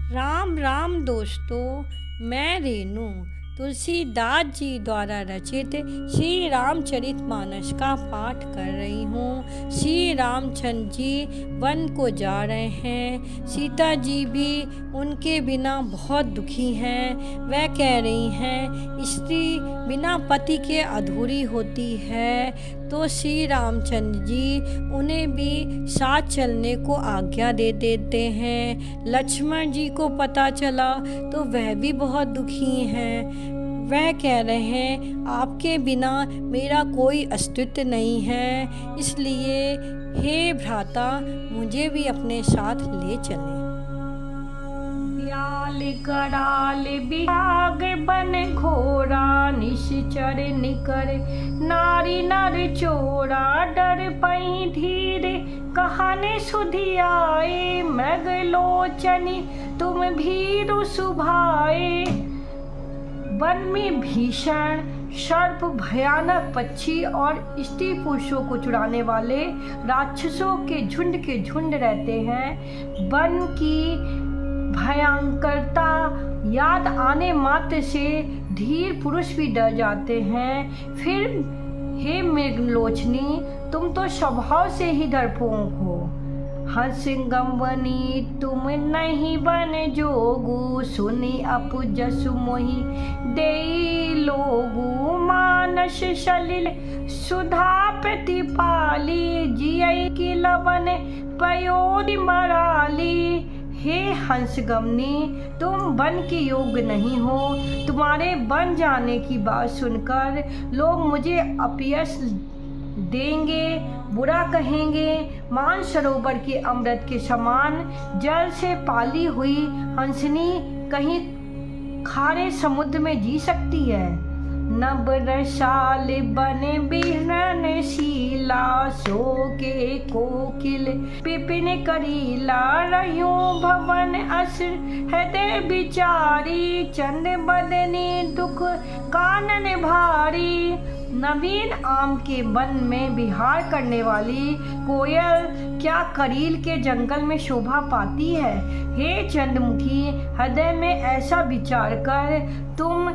राम राम दोस्तों, मैं रेनू तुलसीदास जी द्वारा रचित श्री रामचरितमानस का पाठ कर रही हूँ। श्री रामचंद्र जी वन को जा रहे हैं। सीता जी भी उनके बिना बहुत दुखी हैं। वह कह रही हैं स्त्री बिना पति के अधूरी होती है, तो श्री रामचंद्र जी उन्हें भी साथ चलने को आज्ञा दे देते हैं। लक्ष्मण जी को पता चला तो वह भी बहुत दुखी हैं। वह कह रहे हैं आपके बिना मेरा कोई अस्तित्व नहीं है, इसलिए हे भ्राता मुझे भी अपने साथ ले चलें। याल कराल बिहाग बन घोरा, निश्चर निकर नारी नर चोरा, डर पई धीरे कहने सुधियाए, मृग लोचनी तुम भीरु सुभाए। वन में भीषण सर्प, भयानक पक्षी और स्त्री पुरुषों को चुराने वाले राक्षसों के झुंड रहते हैं। वन की भयंकरता याद आने मात्र से धीर पुरुष भी डर जाते हैं। फिर हे मृगलोचनी, तुम तो स्वभाव से ही डरपोक हो। हंसिंगंवनी तुम नहीं बन जोगु, सुनी अपु जसु मोहि देई लोगु। मानस सलिल सुधा प्रतिपाली, जियई की लवन पयोदि मराली। हे हंसगमनी, तुम वन के योग्य नहीं हो। तुम्हारे बन जाने की बात सुनकर लोग मुझे अपयश देंगे, बुरा कहेंगे। मान सरोवर के अमृत के समान जल से पाली हुई हंसनी कहीं खारे समुद्र में जी सकती है। नब रसाल बने बिहरन शीला, सो के कोकिल पिपिन करीला। रह्यो भवन असुर हृदय बिचारी, चंद बदनी दुख कानन भारी। नवीन आम के वन में विहार करने वाली कोयल क्या करील के जंगल में शोभा पाती है। हे चंद्रमुखी, हृदय में ऐसा विचार कर तुम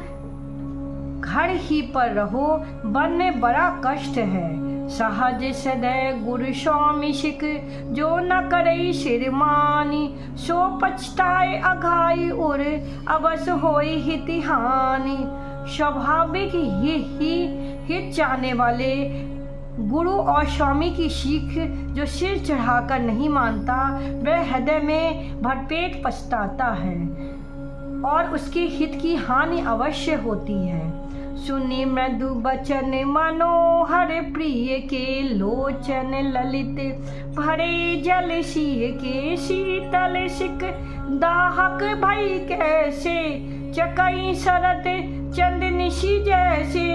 घर ही पर रहो, वन में बड़ा कष्ट है। सहज सदै गुरु स्वामी सिख, जो न करई शिरमानी। सो पछताए अघाई उर, अवस होई हिति हानि। स्वाभाविक ही हित चाहने वाले गुरु और स्वामी की सीख जो सिर चढ़ाकर नहीं मानता, वह हृदय में भरपेट पछताता है और उसके हित की हानि अवश्य होती है। सुनी मृदु बचन मनोहर, प्रिय के लोचन ललित। भरे जल सिय के शीतल सिक, दाहक भई कैसे। चकई शरत चंद निशि जैसे।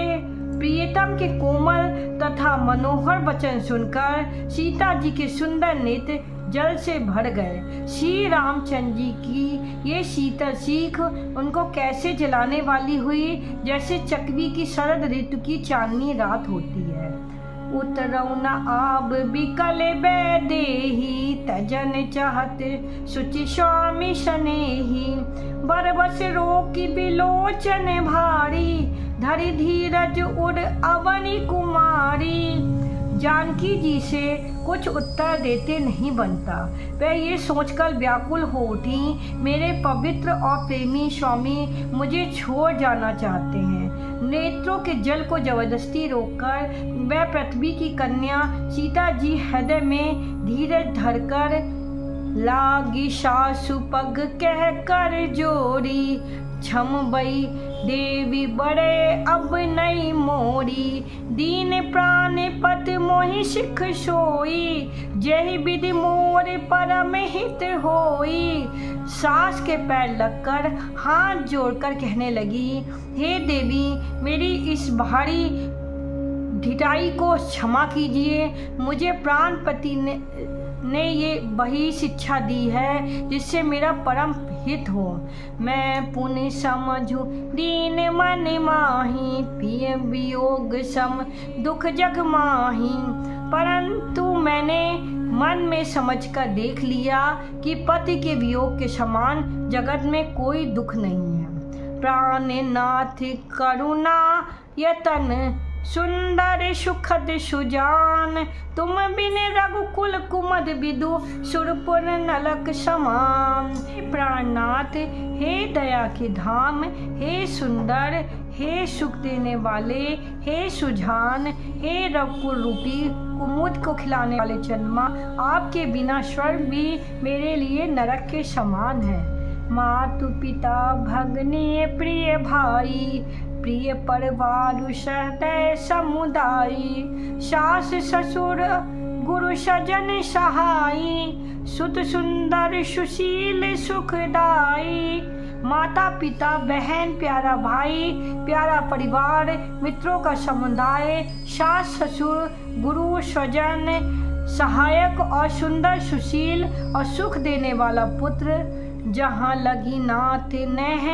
प्रियतम के कोमल तथा मनोहर वचन सुनकर सीता जी के सुंदर नेत्र जल से भर गए। श्री रामचंद्र जी की ये शीतल सीख उनको कैसे जलाने वाली हुई, जैसे चकवी की शरद ऋतु की चांदनी रात होती है। उतरौना आब बिकल बैदेही, तजन चाहत सुचि स्वामी सनेही। बरबस रोकी बिलोचन भारी, धरि धीरज उड़ अवनी कुमारी। जानकी जी से कुछ उत्तर देते नहीं बनता। वह ये सोचकर व्याकुल हो उठी, मेरे पवित्र और प्रेमी स्वामी मुझे छोड़ जाना चाहते हैं। नेत्रों के जल को जबरदस्ती रोककर वह पृथ्वी की कन्या सीता जी हृदय में धीरज धरकर लागी सासु पग कह कर जोड़ी। छम बई देवी बड़े अब नहीं मोरी, दीन प्राण पत मोहि सिख सोई। जय विधि मोर परम हित होई। सास के पैर लगकर हाथ जोड़कर कहने लगी, हे देवी, मेरी इस भारी ढिठाई को क्षमा कीजिए। मुझे प्राणपति ने ये वही शिक्षा दी है जिससे मेरा परम हित हो। मैं पुण्य समझू दीन मन माही, पिय वियोग सम दुख जग माही। परंतु मैंने मन में समझकर देख लिया कि पति के वियोग के समान जगत में कोई दुख नहीं है। प्राणनाथ करुणा यतन सुंदर सुखद सुजान, तुम बिन रघुकुल कुमद विदु सुरपुर नलक समान। प्राणनाथ, हे दया के धाम, हे सुंदर, हे सुख देने वाले, हे सुजान, हे रघुकुल रूपी कुमुद को खिलाने वाले जन्मा, आपके बिना स्वर्ग भी मेरे लिए नरक के समान है। मातु पिता भगने प्रिय भाई, प्रिय परिवार सहृदय समुदायी, सास ससुर गुरु सजन सहाई, सुत सुंदर सुशील सुखदाई। माता पिता बहन प्यारा भाई, प्यारा परिवार, मित्रों का समुदाय, सास ससुर गुरु स्वजन सहायक और सुंदर सुशील और सुख देने वाला पुत्र, जहाँ लगी नाथ नह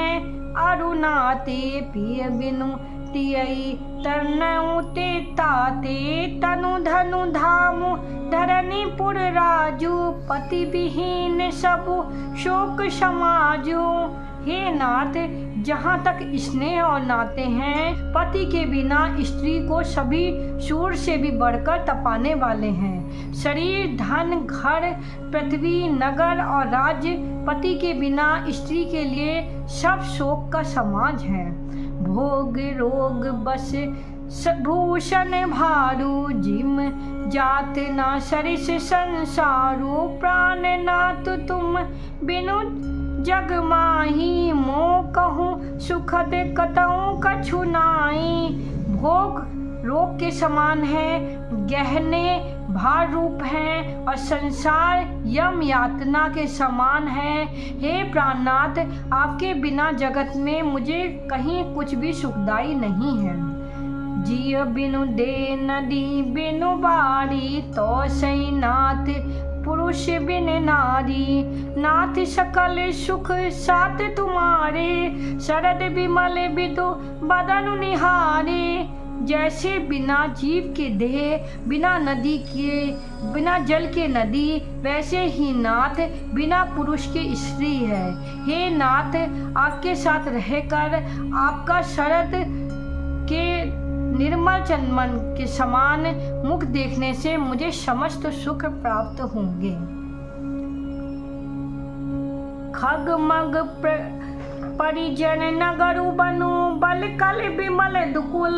अरुणाते पिय बिनु तियई तरनऊ ते ताते, तनु धनु धामु धरनीपुर राजू, पति विहीन सबु शोक समाजू। हे नाथ, जहाँ तक स्नेह और नाते हैं, पति के बिना स्त्री को सभी सूर से भी बढ़कर तपाने वाले हैं। शरीर धन घर पृथ्वी नगर और राज्य पति के बिना स्त्री के लिए सब शोक का समाज है। भोग रोग बस भूषण भारू, जिम जात ना सरिस संसारू, प्राण नाथ तुम बिनु जग माही, मोह कहूँ सुखद कतऊ कछु नाई। भोग रोग के समान है, गहने भार रूप हैं और संसार यम यातना के समान है। हे प्राणनाथ, आपके बिना जगत में मुझे कहीं कुछ भी सुखदाई नहीं है। जिय बिनु दे नदी बिनु बारी, तो सही नाथ पुरुष बिन नारी। नाथ सकल सुख साथ तुम्हारे, शरद विमल बिदु बदन निहारे। जैसे बिना जीव के देह, बिना नदी के, बिना जल के नदी, वैसे ही नाथ बिना पुरुष के स्त्री है। हे नाथ, आपके साथ रहकर आपका शरद के निर्मल चंदन के समान मुख देखने से मुझे समस्त सुख प्राप्त होंगे। खगमग परिजन नगरु बनु, बल कल विमल दुकुल।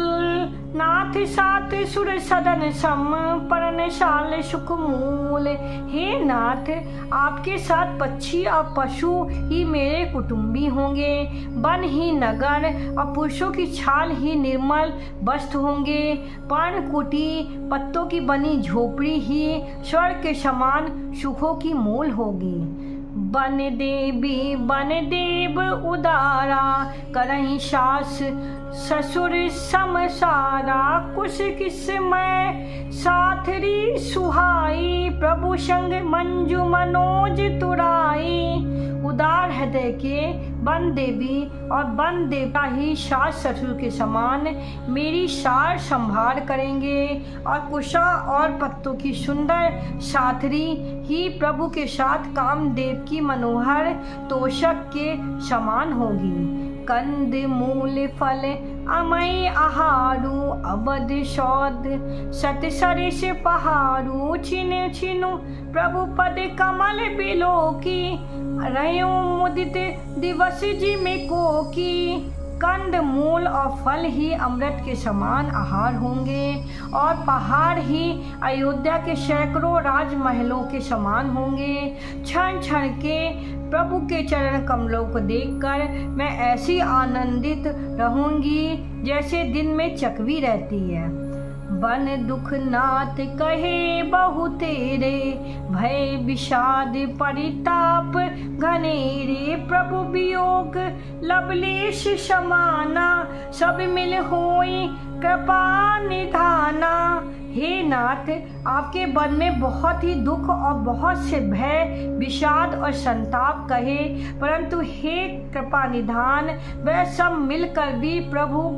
नाथ साथ सुर सदन सम, पर्णशाल सुख मूल। हे नाथ, आपके साथ पक्षी और पशु ही मेरे कुटुंबी होंगे, वन ही नगर और पुरुषों की छाल ही निर्मल वस्त्र होंगे। पर्णकुटी पत्तों की बनी झोपड़ी ही स्वर्ग के समान सुखों की मूल होगी। बन देवी बन देव उदारा, करहीं सास ससुर समसारा। कुश किस्मय साथरी सुहाई, प्रभु संग मंजू मनोज तुराई। उदार हृदय के बन देवी और बन देवता ही सास ससुर के समान मेरी सार संभाल करेंगे, और कुशा और पत्तों की सुंदर साथरी ही प्रभु के साथ कामदेव की मनोहर तोषक के समान होगी। कंद मूल फल अमय आहारू, अबध सौद सत सरिस पहारू। छिनु छिनु प्रभु पद कमल बिलोकी, रयो मुदित दिवस जिमि कोकी। कंद मूल और फल ही अमृत के समान आहार होंगे, और पहाड़ ही अयोध्या के सैकड़ों राजमहलों के समान होंगे। क्षण क्षण के प्रभु के चरण कमलों को देखकर मैं ऐसी आनंदित रहूंगी जैसे दिन में चकवी रहती है। बन दुख नाथ कहे बहु तेरे, भय विषाद परिताप घनेरे। प्रभु वियोग लवलेश समाना, सब मिल होई कृपा निधाना। हे नाथ, आपके वन में बहुत ही दुख और बहुत से भय विषाद और संताप कहे, परंतु हे कृपा निधान, वह सब मिलकर भी प्रभु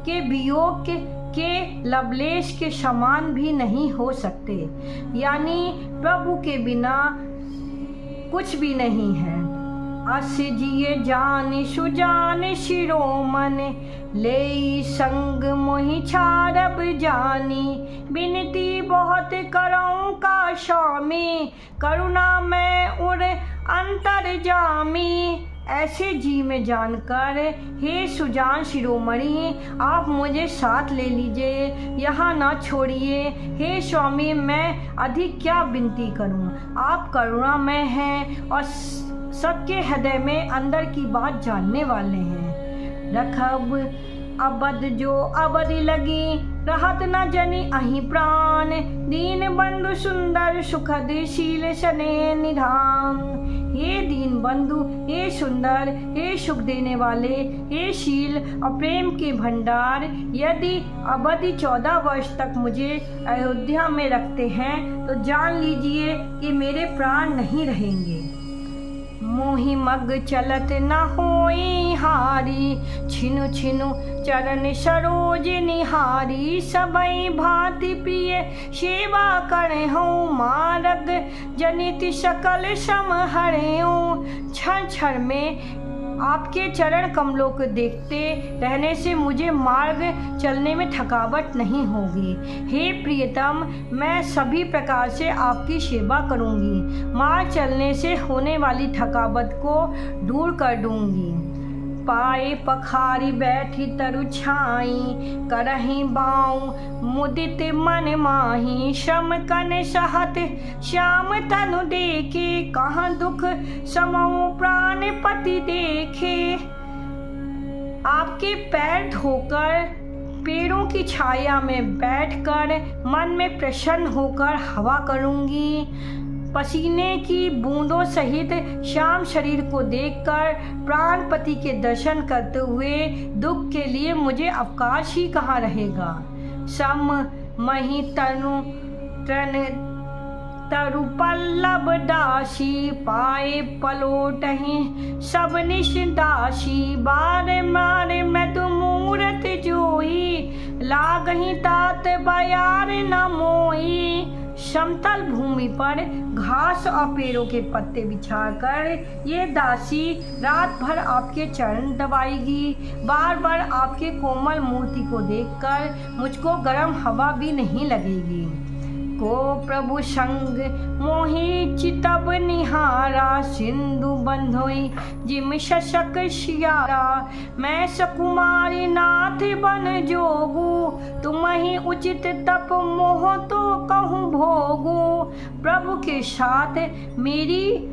के वियोग के लवलेश के समान भी नहीं हो सकते, यानी प्रभु के बिना कुछ भी नहीं है। अस जिये जान सुजान शिरोमन, ले संग मोहि छाड़ब जानी, बिनती बहुत करऊँ का स्वामी, करुणा मैं उर अंतर जामी। ऐसे जी में जानकर हे सुजान शिरोमणि, आप मुझे साथ ले लीजिए, यहाँ ना छोड़िए। हे स्वामी, मैं अधिक क्या विनती करूँ, आप करुणामय हैं और सबके हृदय में अंदर की बात जानने वाले हैं। रखब अबद जो अबदी लगी, रहत न जनी अहि प्राण, दीन बंधु सुंदर सुखद शील सने निधान। हे दीन बंधु, हे सुंदर, हे सुख देने वाले, हे शील और प्रेम के भंडार, यदि अवधि 14 वर्ष तक मुझे अयोध्या में रखते हैं तो जान लीजिए कि मेरे प्राण नहीं रहेंगे। मोहि मग चलत न होई हारी, छिनु छिनु चरण सरोज निहारी, सबई भांति प्रिय सेवा करे हूँ, मार्ग जनित सकल सम हरे हूँ। क्षण क्षण में आपके चरण कमलों को देखते रहने से मुझे मार्ग चलने में थकावट नहीं होगी। हे प्रियतम, मैं सभी प्रकार से आपकी सेवा करूंगी, मार्ग चलने से होने वाली थकावट को दूर कर दूंगी। पाए पखारी बैठी तरु छाई, करही बाऊ मुदित मन माही, श्रम कन सहत श्याम तनु देखे, कहाँ दुख समऊ प्राण पति देखे। आपके पैर धोकर पेड़ों की छाया में बैठकर मन में प्रसन्न होकर हवा करूंगी। पसीने की बूंदों सहित श्याम शरीर को देखकर प्राणपति के दर्शन करते हुए दुख के लिए मुझे अवकाश ही कहाँ रहेगा। सम मही तनु तन तरु पल्लव दासी, पाए पलोटही सब निश दासी, बारे मारे मैं तो मूरत जोई, लागही तात बयार न मोई। समतल भूमि पर घास और पेड़ों के पत्ते बिछाकर ये दासी रात भर आपके चरण दबाएगी। बार बार आपके कोमल मूर्ति को देखकर मुझको गर्म हवा भी नहीं लगेगी। को प्रभु संग मोहि चितब निहारा, सिंधु बंधोई जिम शशक शियारा, मैं सकुमारी नाथ बन जोगू, तुम ही उचित तप मोह तो कहूँ भोगू। प्रभु के साथ मेरी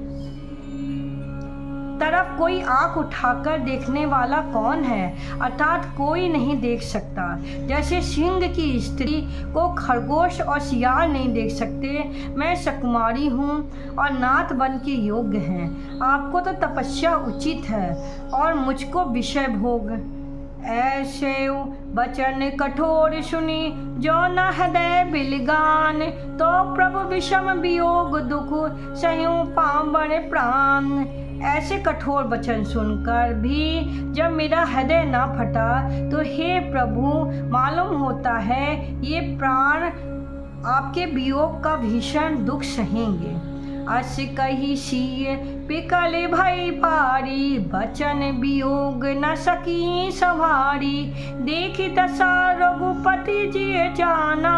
तरफ कोई आंख उठाकर देखने वाला कौन है, अर्थात कोई नहीं देख सकता। जैसे सिंह की स्त्री को खरगोश और सियार नहीं देख सकते, मैं सकुमारी हूँ और नाथ बन के योग्य हैं। आपको तो तपस्या उचित है और मुझको विषय भोग। ऐसे बचन कठोर सुनी जो न हृदय बिलगान, तो प्रभु विषम वियोग दुख सहूँ पावन प्राण। ऐसे कठोर वचन सुनकर भी जब मेरा हृदय ना फटा तो हे प्रभु, मालूम होता है ये प्राण आपके वियोग का भीषण दुख सहेंगे। अस कही सीय पिकल भई पारी, बचन वियोग न सकी संभारी, देखी दशा रघुपति जी जाना,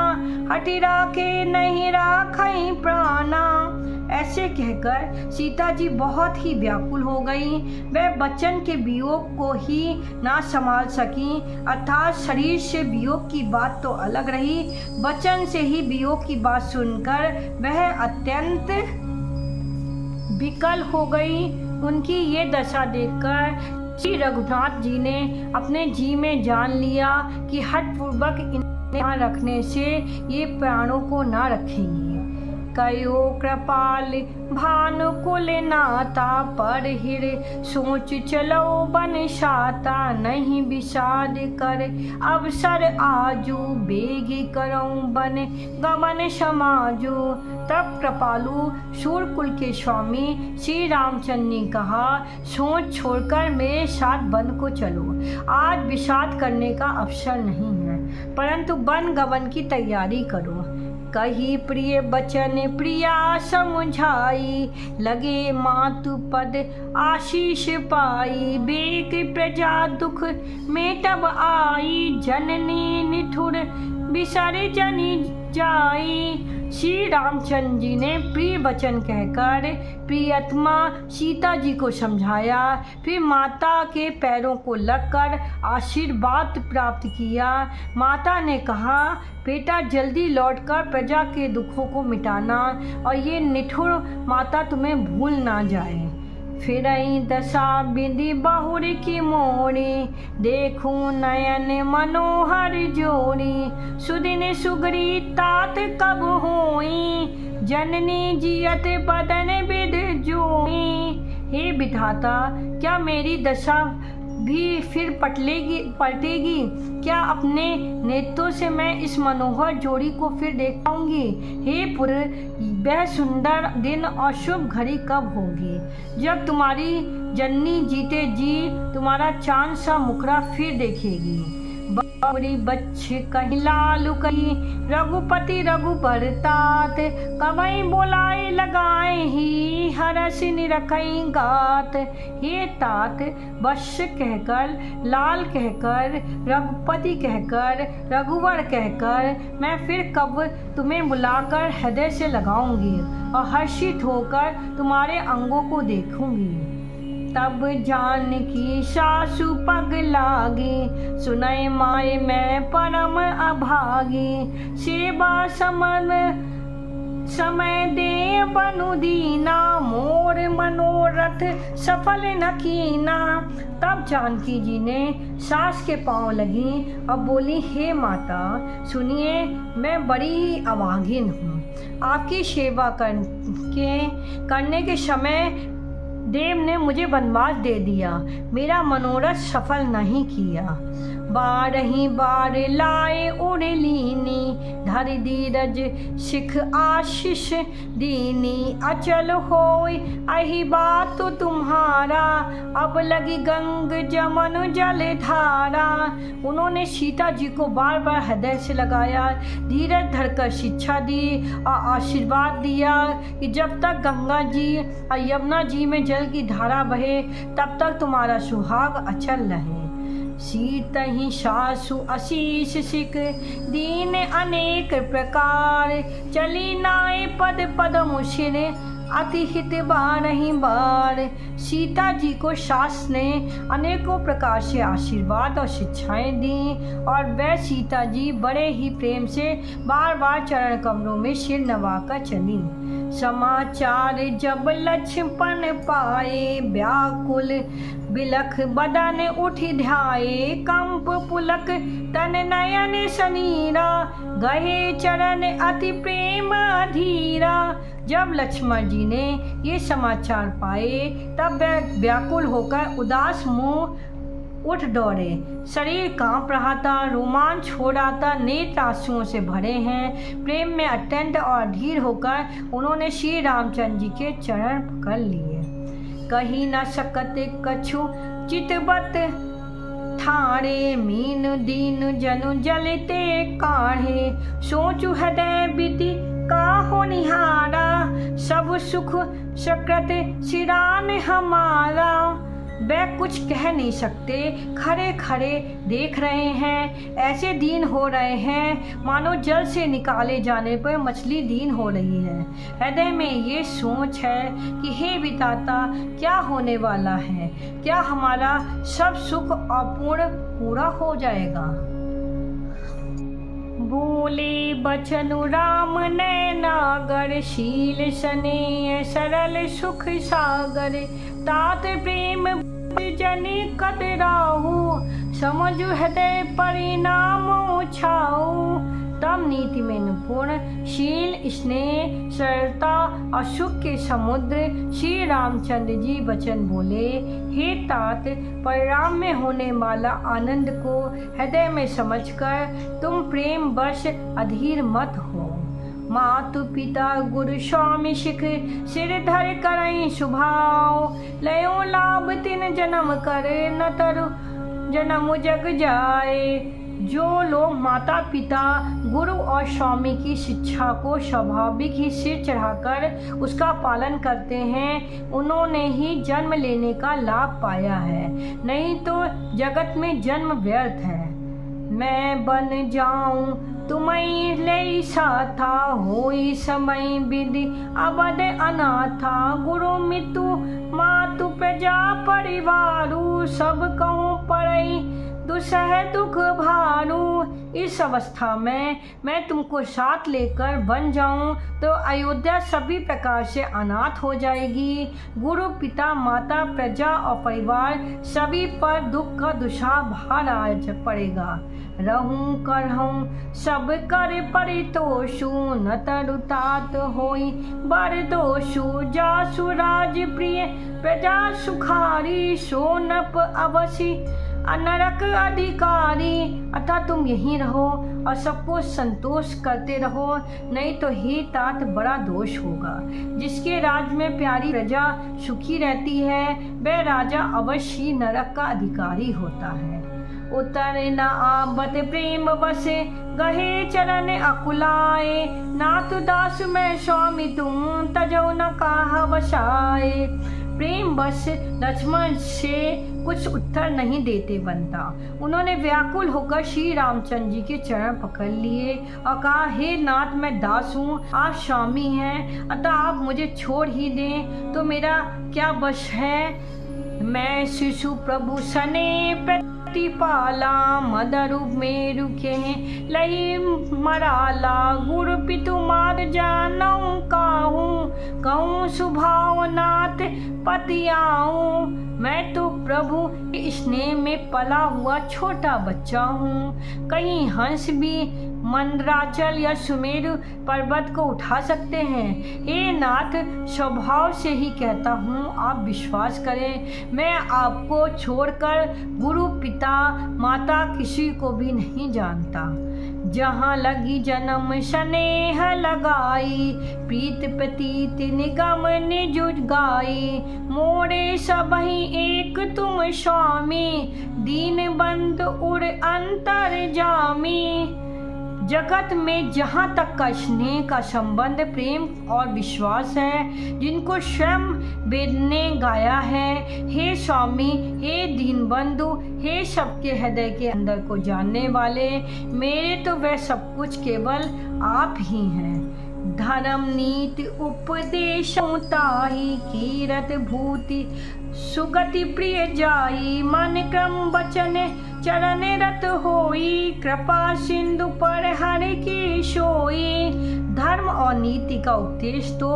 हटि राखे नहीं राखई प्राणा। ऐसे कहकर सीता जी बहुत ही व्याकुल हो गई। वह बच्चन के वियोग को ही ना संभाल सकी, अर्थात शरीर से वियोग की बात तो अलग रही, बच्चन से ही वियोग की बात सुनकर वह अत्यंत विकल हो गई। उनकी ये दशा देखकर श्री रघुनाथ जी ने अपने जी में जान लिया कि हठपूर्वक इन्हें रखने से ये प्राणों को ना रखेंगी। कयो कृपाल भानुकुल नाता, पर हिर सोच चलो बन शाता, नहीं विषाद कर अवसर आजू, बेगी करऊँ बन गमन समाजू। तब कृपालु सूर्यकुल के स्वामी श्री रामचंद्र ने कहा, सोच छोड़कर मेरे साथ वन को चलो, आज विषाद करने का अवसर नहीं है। परंतु वन गमन की तैयारी करो। कही प्रिय बचन प्रिया समझाई, लगे मातु पद आशीष पाई। बेक प्रजा दुख में तब आई, जननी निठुर बिसर जनि जाई। श्री रामचंद्र जी ने प्रिय वचन कहकर प्रियतमा सीता जी को समझाया, फिर माता के पैरों को लगकर आशीर्वाद प्राप्त किया। माता ने कहा, बेटा जल्दी लौटकर प्रजा के दुखों को मिटाना और ये निठुर माता तुम्हें भूल ना जाए। फिर दशा बिंदी बहुर की मोरी, देखूं नयन मनोहर जोड़ी। सुदिन सुगरी तात कब होई, जननी जियत बदन विद जोई। हे विधाता, क्या मेरी दशा भी फिर पलटेगी? क्या अपने नेत्रों से मैं इस मनोहर जोड़ी को फिर देख पाऊंगी? हे पुत्र, वह सुंदर दिन और शुभ घड़ी कब होगी जब तुम्हारी जननी जीते जी तुम्हारा चांद सा मुखड़ा फिर देखेगी? बावरी बच्च कहीं लालू कहीं, रघुपति रघुबर तात। कवई बोलाए लगाए ही, हरस निरखई गात। हे तात, वत्स कहकर, लाल कहकर, रघुपति कहकर, रघुवर कहकर मैं फिर कब तुम्हें बुलाकर हृदय से लगाऊंगी और हर्षित होकर तुम्हारे अंगों को देखूंगी। तब जानकी सासु पग लागी, सुनय माय मैं परम अभागी। सेवा समन समय दे बनु दीना, मोर मनोरथ सफल न कीना। तब जानकी जी ने सास के पांव लगी और बोली, हे माता सुनिए, मैं बड़ी ही अभागिन हूँ। आपकी सेवा करने के समय देव ने मुझे वनवास दे दिया, मेरा मनोरथ सफल नहीं किया। बारही बार लाए उड़ लीनी, धर धीरज सिख आशीष दीनी। अचल होय अहि बात तुम्हारा, अब लगी गंग जमन जल धारा। उन्होंने सीता जी को बार बार हृदय से लगाया, धीरज धरकर शिक्षा दी और आशीर्वाद दिया कि जब तक गंगा जी और यमुना जी में जल की धारा बहे तब तक तुम्हारा सुहाग अचल रहे। सीतहि सासु आशीष सिख, दीन अनेक प्रकार। चली नाय पद पद मुशिर, अति हित बारहि बार। सीता जी को सास ने अनेकों प्रकार से आशीर्वाद और शिक्षाएं दी और वह सीता जी बड़े ही प्रेम से बार बार चरण कमलों में सिर नवाकर चली। समाचार जब लक्ष्मण पाए, व्याकुल बिलख बदन उठि ध्याए। कंप पुलक तन नयन सनीरा, गहे चरण अति प्रेम अधीरा। जब लक्ष्मण जी ने ये समाचार पाए तब वह व्याकुल होकर उदास मुंह उठ दौड़े। शरीर कांप रहा था, रोमांच हो रहा था, नेत्र आंसुओं से भरे हैं। प्रेम में अत्यंत और अधीर होकर उन्होंने श्री रामचंद्र जी के चरण पकड़ लिए। कही न सकत कछु चितवत ठाणे, मीन दीन जनु जलते काढ़े। सोचु हृदय विधि काहो निहारा, सब सुख सकृत शिरान हमारा। वह कुछ कह नहीं सकते, खड़े खड़े देख रहे हैं, ऐसे दीन हो रहे हैं मानो जल से निकाले जाने पर मछली दीन हो रही है। हृदय में ये सोच है कि हे विधाता, क्या होने वाला है? क्या हमारा सब सुख अपूर्ण पूरा हो जाएगा? बोले बचनु राम नैनागर, शील स्नेह सरल सुख सागर। तात प्रेम जनि कतराहु, समझु हृदय परिणाम छाऊ। तब नीति में निपुण, शील स्नेह सरलता और सुख के समुद्र श्री रामचंद्र जी वचन बोले, हे तात, परिणाम में होने वाला आनंद को हृदय में समझकर तुम प्रेम वश अधीर मत हो। मातु पिता गुरु स्वामी शिख, सिर धर करई सुभाव। लयो लाभ तिन जन्म कर, न तरु जन्म जग जाए। जो लोग माता पिता गुरु और स्वामी की शिक्षा को स्वाभाविक ही सिर चढ़ाकर उसका पालन करते हैं, उन्होंने ही जन्म लेने का लाभ पाया है, नहीं तो जगत में जन्म व्यर्थ है। मैं बन जाऊं तुम्हें ले साथा, होई समय विधि अबद अनाथा, गुरु मितु मातु प्रजा परिवारु, सब कहूँ पड़ई दुसह दुख भारू। इस अवस्था में मैं तुमको साथ लेकर बन जाऊं तो अयोध्या सभी प्रकार से अनाथ हो जाएगी। गुरु पिता माता प्रजा और परिवार सभी पर दुख का दुशाह भार आ पड़ेगा। रहूं करहूं सब कर परितोषु, न तरुतात होई बर दोषु, जासु राज प्रिय प्रजा सुखारी, सोनप अवसी नरक अधिकारी। अतः तुम यहीं रहो और सबको संतोष करते रहो, नहीं तो ही तात बड़ा दोष होगा। जिसके राज में प्यारी प्रजा सुखी रहती है वह राजा अवश्य ही नरक का अधिकारी होता है। उतर न आबत प्रेम बसे, गहे चरण अकुलाए, नातु दास में स्वामी तुम, तजो न काह बसाए। प्रेम बस लक्ष्मण से कुछ उत्तर नहीं देते बनता। उन्होंने व्याकुल होकर श्री रामचंद्र जी के चरण पकड़ लिए और कहा, हे नाथ मैं दास हूँ, आप स्वामी हैं, अतः आप मुझे छोड़ ही दें तो मेरा क्या बस है। मैं शिशु प्रभु सने प्रतिपाला, मदरु मेरु के लही मराला, गुरु पितु मार जानऊ काहूँ, कहूँ सुभाव नाथ पति आऊँ। मैं तो प्रभु के स्नेह में पला हुआ छोटा बच्चा हूँ। कहीं हंस भी मंदराचल या सुमेरु पर्वत को उठा सकते हैं। हे नाथ, स्वभाव से ही कहता हूँ, आप विश्वास करें, मैं आपको छोड़कर गुरु पिता माता किसी को भी नहीं जानता। जहाँ लगी जन्म स्नेह लगाई, प्रीत प्रतीत निगम निजुट गाई, मोरे सबही एक तुम स्वामी, दीन बंद उड़ अंतर जामी। जगत में जहाँ तक का स्नेह का संबंध प्रेम और विश्वास है, जिनको स्वयं वेद ने गाया है, हे स्वामी, हे दीनबंधु, हे सबके हृदय के अंदर को जानने वाले, मेरे तो वह सब कुछ केवल आप ही हैं। धर्म नीति उपदेश ताही, कीरत भूति सुगति प्रिय जाई, मन क्रम वचन चरण रत होई, कृपा सिंधु पर हरि की सोई। धर्म और नीति का उपदेश तो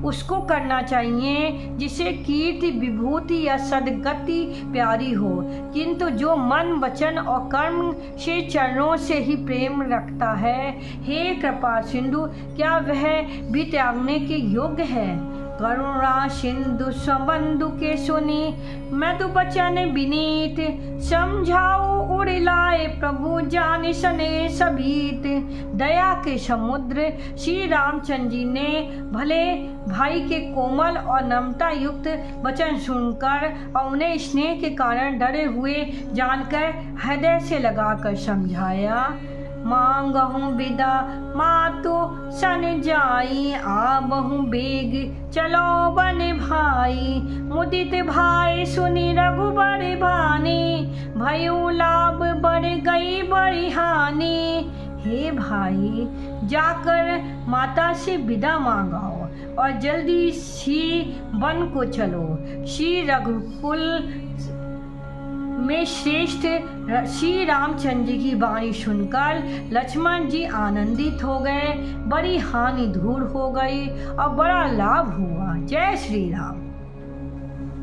उसको करना चाहिए जिसे कीर्ति विभूति या सदगति प्यारी हो, किंतु जो मन वचन और कर्म से चरणों से ही प्रेम रखता है, हे कृपा सिंधु, क्या वह भी त्यागने के योग्य है। करुणा सिंधु संबंधु के सुनी, मृदु बचन विनीत, समझाओ उड़िलाए प्रभु जान सने सबीत। दया के समुद्र श्री रामचंद्र जी ने भले भाई के कोमल और नम्रता युक्त वचन सुनकर और उन्हें स्नेह के कारण डरे हुए जानकर हृदय से लगाकर समझाया। मांगहूँ विदा मातु सन जाई, आबहूँ बेग चलो बन भाई। मुदित भाई सुनी रघुबर भानी, भयो लाभ बढ़ गई बड़ी हानि। हे भाई, जाकर माता से विदा मांगाओ और जल्दी सी वन को चलो। श्री रघुकुल में श्रेष्ठ श्री रामचंद्र जी की वाणी सुनकर लक्ष्मण जी आनंदित हो गए, बड़ी हानि दूर हो गई और बड़ा लाभ हुआ। जय श्री राम।